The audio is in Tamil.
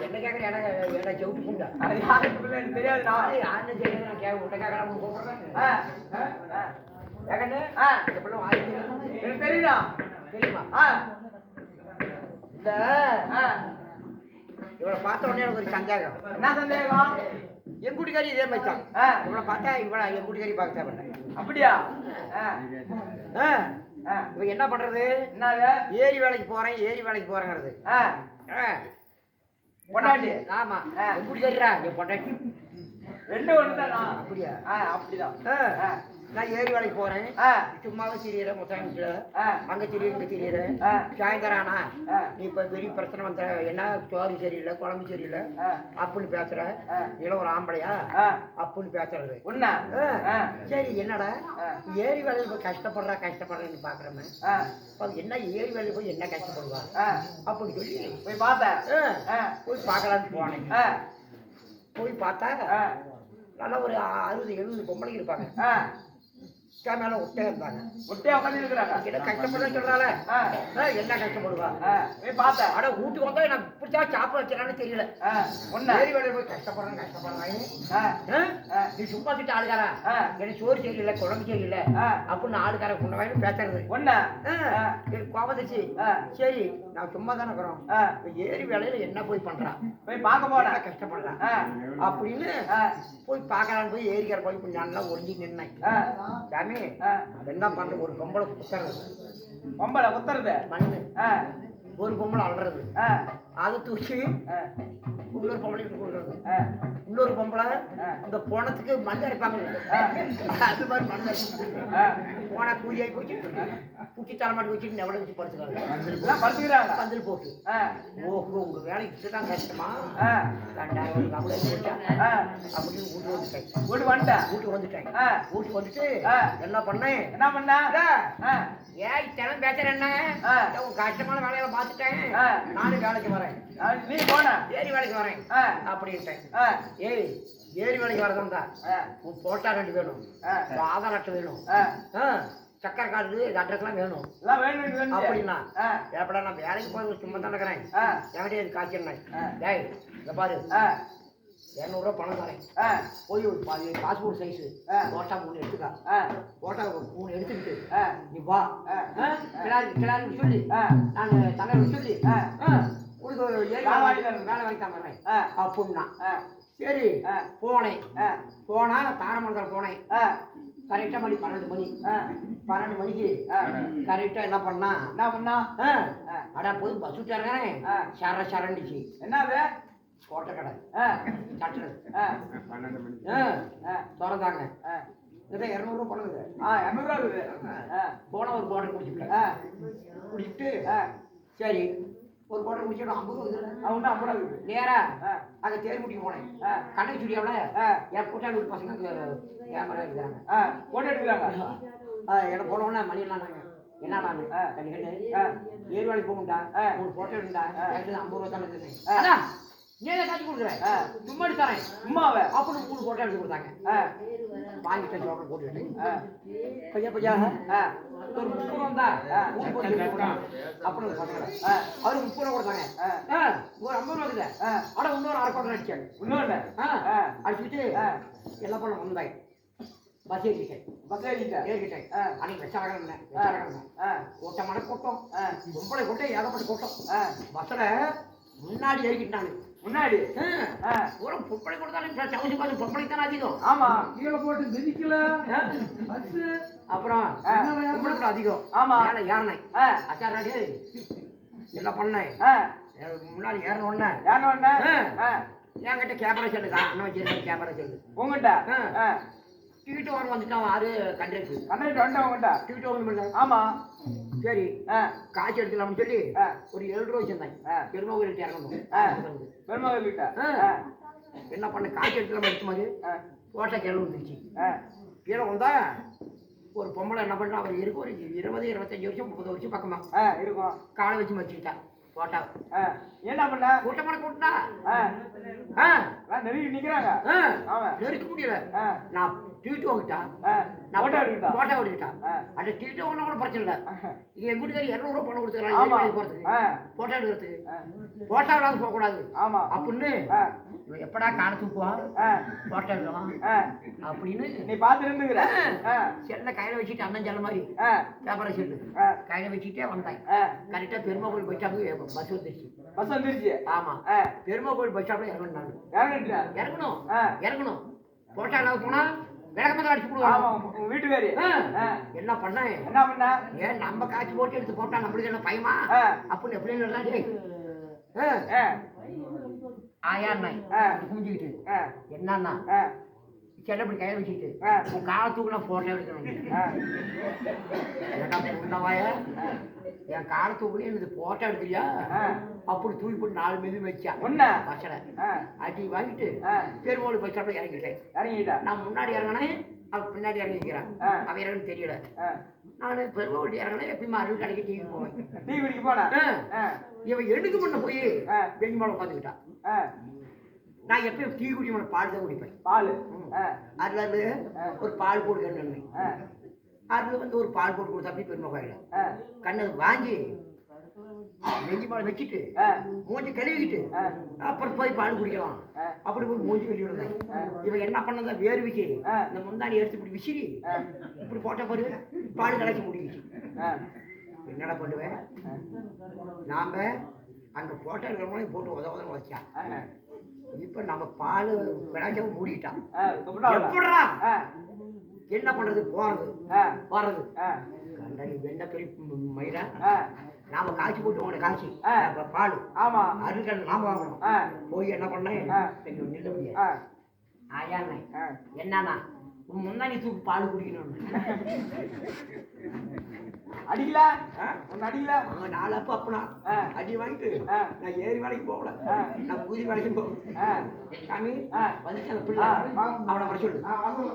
என்ன கேட்குறேன் என்ன செவிட்டு புண்டா அது யாருக்கு தெரியாது நான் யாருன்னு தெரியாது நான் கேட்க உன்ட்ட கேட்கலாம் கூப்பிடுறேன் கேட்கண்ணு எப்படிலாம் வாங்கி எனக்கு தெரியுதா தெரியுமா இந்த இவளை பார்த்த உடனே எனக்கு ஒரு சந்தேகம். என்ன சந்தேகம்? என் கூட்டிக்காரி இதே மாதிரி தான். இவளை பார்த்தா இவளை என் கூட்டிக்காரி பார்க்க தேவை. அப்படியா? இவ என்ன பண்றது? என்னது? ஏரி வேலைக்கு போறேங்கிறது. பொண்டாட்டி? ஆமா. என் கூட்டிக்காரிடா என் பொண்டாட்டி. ரெண்டும் ஒண்ணுதானா? அப்படியா? அப்படிதான். நான் ஏரி வேலைக்கு போறேன். சும்மாவே திரியற முத்தாங்கில அங்க திரிய இங்க திரியற சாயந்தரம் ஆனா நீ இப்ப பெரிய பிரச்சனை வந்த என்ன சோறு சரியில்லை குழம்பு சரியில்லை அப்படின்னு பேசுற இல்ல ஒரு ஆம்பளையா அப்படின்னு பேசுறது உண்மை. சரி என்னடா ஏரி வேலையில போய் கஷ்டப்படுறேன்னு பாக்குறமே என்ன ஏரி வேலையில போய் என்ன கஷ்டப்படுவா அப்படின்னு சொல்லி போய் பார்த்தேன். போய் பார்க்கலான்னு போனேன். போய் பார்த்தா நல்லா ஒரு 60-70 பொம்பளைங்க இருப்பாங்க. மேல ஒட்டே இருந்தாங்க. ஒட்டே உட்காந்து இருக்கிறாங்க. கஷ்டப்பட சொல்றால என்ன கஷ்டப்படுவா பார்த்தேன். ஆனா வீட்டுக்கு வந்தா நான் இப்படிச்சா சாப்பிட வச்சானு தெரியல. ஏரி வேலையில போய் கஷ்டப்படுறேன் நீ சும்மா திட்டு ஆளுக்காரா எனக்கு சோறு சரியில்லை குழம்பு சரியில்லை அப்படின்னு ஆளுக்கார கொண்டு வாங்கி பேசுறது எனக்கு கோபந்துச்சு. சரி நான் சும்மா தானே இருக்கிறோம் ஏரி வேலையில என்ன போய் பண்றான் போய் பார்க்க போறேன் கஷ்டப்படுறான் அப்படின்னு போய் பார்க்கலான்னு போய் ஏரிக்கார போய் நல்லா ஒழிஞ்சு நின்னேன். சாமி என்ன பண்ற ஒரு பொம்பளை குத்துறது மண்ணு ஒரு பொம்பளை அல்றது அதை தூக்கி இன்னொரு பொம்பளை கொடுக்குறது இன்னொரு பொம்பளை இந்த போனத்துக்கு மண் அரைப்பாங்க அது மாதிரி மண் போனா கூலியாகி போச்சு குட்டி தலைமாட்டி வச்சுட்டு எவ்வளோ வச்சு படுத்துக்கிறாங்க பந்தல் போட்டு ஓஹோ உங்க வேலைக்கு தான் கஷ்டமா 2000 அப்படின்னு வீட்டுக்கு வந்துட்டேன். வீட்டுக்கு வந்துட்டு என்ன பண்ண ஏய் தினம் பேசுறேன் என்ன உங்க கஷ்டமான வேலையில பார்த்துட்டேன் நானும் வேலைக்கு வரேன் நீ போன ஏரி வேலைக்கு வரேன் அப்படின்ட்டேன். ஏய் ஏரி வேலைக்கு வரதான் உன் போட்டா 2 வேணும் ஆதார் அட்டை வேணும் சக்கரை கார்டு அட்ரஸ்லாம் வேணும் அப்படின்னா எப்படா நான் வேலைக்கு போய் சும்மா தான் இருக்கிறேன் என்கிட்ட இது காய்ச்சிருந்தேன். டேய் இதை பாரு 200 ரூபா பணம் தரேன் போய் பாஸ்போர்ட் சைஸு போட்டா 3 எடுத்துக்கா போட்டா 3 எடுத்துக்கிட்டு நீ வா கிளாரி சொல்லி நான் தலைவர் சொல்லி உனக்கு வேலை வாங்கி தான் வரேன் அப்படின்னா சரி போனேன். போனா தாரமங்கலம் போனேன். கரெக்டாக மணி 12 மணிக்கு கரெக்டாக என்ன பண்ணா அடா போய் பஸ் விட்டாருங்க சரண்டிச்சு என்னது கோட்டை கடை சட்டரு திறந்தாங்க 200 ரூபா பணம் 200 ரூபா போன ஒரு கோட்டை குடிச்சுட்டு சரி ஒரு கோட்டை குடிச்சிட்டு 50 ரூபா நேரா அங்கே தேர் முடிக்க போனேன். கண்ணை சுடியாவில் என் கூட்டாளி பசங்க கேமரா இருக்கிறாங்க போட்டோ எடுக்கிறாங்க. எனக்கு போனோன்னே மணியெல்லாம் நாங்கள் என்ன நான் ஏரி வேலைக்கு போகும்டா ஒரு போட்டோ எடுண்டா 50 ரூபா தானே இருந்தேன் நேர காட்சி கொடுக்குறேன் சும்மா எடுத்தாரேன் சும்மாவே அப்படின்னு 3 போட்டோ எடுத்து கொடுத்தாங்க. வாங்கிட்டேன் சோக்கர் போட்டுட்டு பையா ஒரு 30 ரூபா தான் அப்படின்னு அவரு 30 ரூபா கொடுத்தாங்க. ஒரு 50 ரூபா இல்லை ஆனால் இன்னொரு 1/2 கோட்டை அடிச்சாங்க. இன்னொன்று அடிச்சுட்டு எல்லாம் பண்ண வந்தாங்க. பஸ் ஏறிட்டேன் அன்னைக்கு வச்சாரங்க கூட்டமான கூட்டம் பொம்பளை கூட்டம் ஏகப்பட்ட கூட்டம். பஸ்ஸில் முன்னாடி ஏறிக்கிட்டாங்க. முன்னாடி ஒரு பொம்பளை கொடுத்தாலும் சவுசி பார்த்து பொம்பளை தானே அதிகம். ஆமா கீழே போட்டு மிதிக்கல அப்புறம் பொம்பளை கூட அதிகம். ஆமா ஏறினேன் அச்சாராடி என்ன பண்ணேன் முன்னாடி ஏறினோடனே என்கிட்ட கேமரா செல்லுக்கா அண்ணன் வச்சிருக்கேன் கேமரா செல்லு உங்கள்கிட்ட டிக்கெட் வாங்க வந்துட்டான் 6 கண்டக்டர் வந்துட்டா டிக்கெட் வாங்க. ஆமா சரி காய்ச்சி எடுத்துக்கலாம்னு சொல்லி ஒரு 7 ரூபா வச்சிருந்தாங்க. பெருமாள் இறங்கணும் பெருமாள் என்ன பண்ண காய்ச்சி எடுத்துக்கலாம் எடுத்த மாதிரி போட்டா கிளம்பு வந்துருச்சு. கீழே வந்தா ஒரு பொம்பளை என்ன பண்ணா அவர் இருக்கும் ஒரு 20-25 வருஷம் 30 வருஷம் பக்கமா இருக்கும். காலை வச்சு மறிச்சுக்கிட்டா போட்டா என்ன பண்ண கூட்டமான கூட்டா நெருக்கி நிக்கிறாங்க. நெருக்க முடியல. நான் டீட்டு வாங்கிட்டா ஆ. நான் போட்டோ எடுத்துட்டா. போட்டோ எடுத்துட்டா ஆ. அந்த டீட்டு வாங்கினா கூட பிரச்சனை இல்லை இது எங்க வீட்டுக்காரி 200 பணம் ஆமா. கொடுத்துருக்காங்க போறதுக்கு ஆ. போட்டோ எடுக்கிறதுக்கு ஆ. போட்டோ விடாது போகக்கூடாது ஆமா. அப்படின்னு ஆ. இவன் எப்படா காண தூக்குவா ஆ. போட்டோ எடுக்கலாம் ஆ. அப்படின்னு நீ பார்த்து இருந்துக்கிற. ஆ. செல்ல கையில வச்சுட்டு அண்ணன் செல்ல மாதிரி ஆ. கேமரா செல்லு ஆ. கையில வச்சுட்டே வந்தேன் ஆ. கரெக்டா பெருமா கோயில் பஸ் ஸ்டாப்புக்கு பஸ் வந்துருச்சு பஸ் வந்துருச்சு. ஆமா ஆ. பெருமா கோயில் பஸ் ஸ்டாப்ல இறங்கணும் இறங்கிட்டியா? இறங்கணும் ஆ. இறங்கணும் போட்டோ எல்லாம் போனா விளக்கமா அடிச்சு ஆமா, போடுவாங்க உங்க வீட்டுக்காரி. ஆ. என்ன பண்ணேன் என்ன பண்ண? ஏன் நம்ம காய்ச்சி போட்டு எடுத்து போட்டா நம்மளுக்கு என்ன பயமா ஆ. அப்படின்னு எப்படி டேய் ஆ. ஆயா நாய் ஆ. குஞ்சுக்கிட்டு ஆ. என்னன்னா ஆ. செல்ல இப்படி கையில வச்சுக்கிட்டு ஆ. உன் காலத்துக்கு நான் போட்டோ எடுக்கணும் ஆ. ஏடா புண்ணவாய என் காலத்துக்குள்ளே எனக்கு போட்டோ எடுக்கலையா ஆ. அப்படி தூக்கி போட்டு 4 மீது வச்சா உன்ன? பசல ஆ. அடி வாங்கிட்டு ஆ. பெருமாள் பஸ் ஸ்டாப்ல இறங்கிட்டேன் இறங்கிட்டா? நான் முன்னாடி இறங்கினேன் அவன் பின்னாடி இறங்கிக்கிறான் ஆ. அவன் இறங்கன்னு தெரியல ஆ. நான் பெருமாள் இறங்கினேன் எப்பயுமே அருள் கடைக்கு டிவி போவேன் டீ குடிக்க போன? ஆ. இவன் எடுக்கு பண்ண போய் ஆ. பெஞ்சு மேலே உட்காந்துக்கிட்டான் ஆ. நான் எப்பயும் டீ குடிக்க பால் தான் குடிப்பேன் பால். ஆ. அதுல இருந்து ஒரு பால் போட்டு கண்ணு ஆ. அதுல வந்து ஒரு பால் போட்டு கொடுத்தா அப்படி பெருமை கோயில ஆ. கண்ணு வாங்கி நெஞ்சு மேலே வச்சுட்டு ஆ. மூஞ்சி கழுவிக்கிட்டு ஆ. அப்புறம் போய் பால் குடிக்கலாம் ஆ. அப்படி போய் மூஞ்சி கழுவி விடுறேன் இவன் என்ன பண்ணதா வேர்விக்கு ஆ. இந்த முந்தாடி எடுத்து இப்படி விசிறி ஆ. இப்படி போட்ட பாரு பால் கலக்கி முடிஞ்சிச்சு ஆ. என்னடா பண்ணுவேன் நாம அங்க போட்டோ இருக்கிறவங்க போட்டு உதவுதான் வச்சா ஆ. இப்ப நம்ம பால் விளையாட்ட மூடிட்டான் ஆ. துப்புட்டா வர. எப்படா ஆ. என்ன பண்றது போறது ஆ. வர்றது ஆ. கண்டாடி வெண்ண பெரிய மயிரா ஆ. நாம காய்ச்சி போட்டு உங்களை காய்ச்சி ஆ. பால் ஆமா. அருகல் நாம வாங்கணும் ஆ. போய் என்ன பண்ணேன் ஆ. நில்ல முடியாது ஆ. ஆயாண்ணே ஆ. என்னண்ணா உன் முன்னாடி தூக்கி பால் குடிக்கணும் அடிக்கல? உன்னை அடிக்கல? அவங்க 4 அப்பா அப்பனா ஆ. அடி வாங்கிட்டு ஆ. நான் ஏறி வேலைக்கு போகல ஆ. நான் பூஜை வேலைக்கு போகல ஆ. சாமி ஆ. வந்துச்சு அந்த பிள்ளை ஆ. அவனை வர சொல்லு ஆ. வாங்க.